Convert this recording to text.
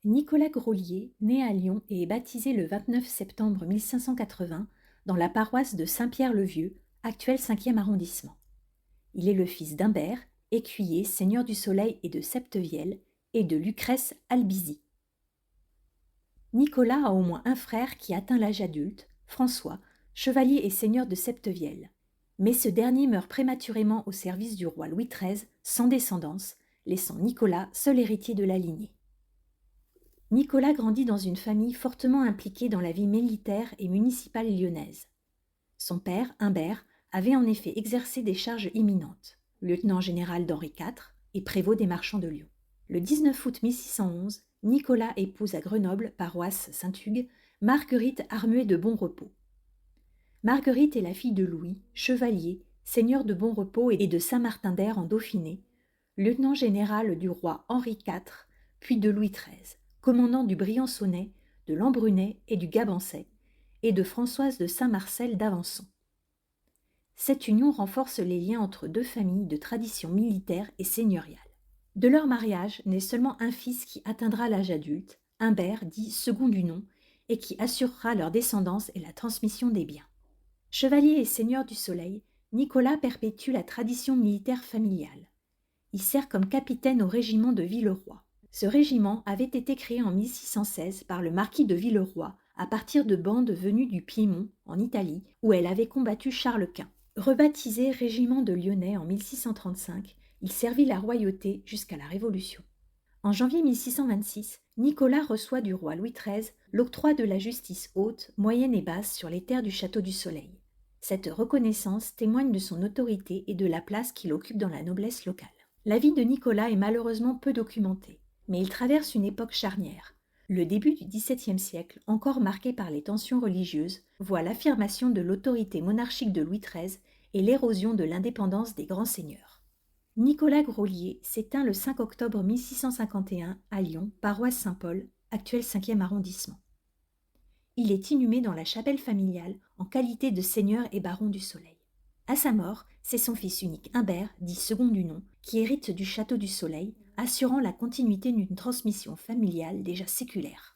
Nicolas Grolier naît à Lyon et est baptisé le 29 septembre 1580 dans la paroisse de Saint-Pierre-le-Vieux, actuel 5e arrondissement. Il est le fils d'Humbert, écuyer, seigneur du Soleil et de Septevielle, et de Lucrèce Albizi. Nicolas a au moins un frère qui atteint l'âge adulte, François, chevalier et seigneur de Septevielle. Mais ce dernier meurt prématurément au service du roi Louis XIII, sans descendance, laissant Nicolas seul héritier de la lignée. Nicolas grandit dans une famille fortement impliquée dans la vie militaire et municipale lyonnaise. Son père, Humbert, avait en effet exercé des charges imminentes, lieutenant général d'Henri IV et prévôt des marchands de Lyon. Le 19 août 1611, Nicolas épouse à Grenoble, paroisse Saint-Hugues, Marguerite Armuet de Bonrepos. Marguerite est la fille de Louis, chevalier, seigneur de Bonrepos et de Saint-Martin-d'Hères en Dauphiné, lieutenant général du roi Henri IV, puis de Louis XIII, commandant du Briançonnais, de l'Embrunais et du Gabançais, et de Françoise de Saint-Marcel d'Avençon. Cette union renforce les liens entre deux familles de tradition militaire et seigneuriale. De leur mariage naît seulement un fils qui atteindra l'âge adulte, Humbert, dit second du nom, et qui assurera leur descendance et la transmission des biens. Chevalier et seigneur du Soleil, Nicolas perpétue la tradition militaire familiale. Il sert comme capitaine au régiment de Villeroy. Ce régiment avait été créé en 1616 par le marquis de Villeroy à partir de bandes venues du Piémont, en Italie, où elle avait combattu Charles Quint. Rebaptisé régiment de Lyonnais en 1635, il servit la royauté jusqu'à la Révolution. En janvier 1626, Nicolas reçoit du roi Louis XIII l'octroi de la justice haute, moyenne et basse sur les terres du Château du Soleil. Cette reconnaissance témoigne de son autorité et de la place qu'il occupe dans la noblesse locale. La vie de Nicolas est malheureusement peu documentée, mais il traverse une époque charnière. Le début du XVIIe siècle, encore marqué par les tensions religieuses, voit l'affirmation de l'autorité monarchique de Louis XIII et l'érosion de l'indépendance des grands seigneurs. Nicolas Grolier s'éteint le 5 octobre 1651 à Lyon, paroisse Saint-Paul, actuel 5e arrondissement. Il est inhumé dans la chapelle familiale en qualité de seigneur et baron du Soleil. À sa mort, c'est son fils unique Humbert, dit second du nom, qui hérite du Château du Soleil, assurant la continuité d'une transmission familiale déjà séculaire.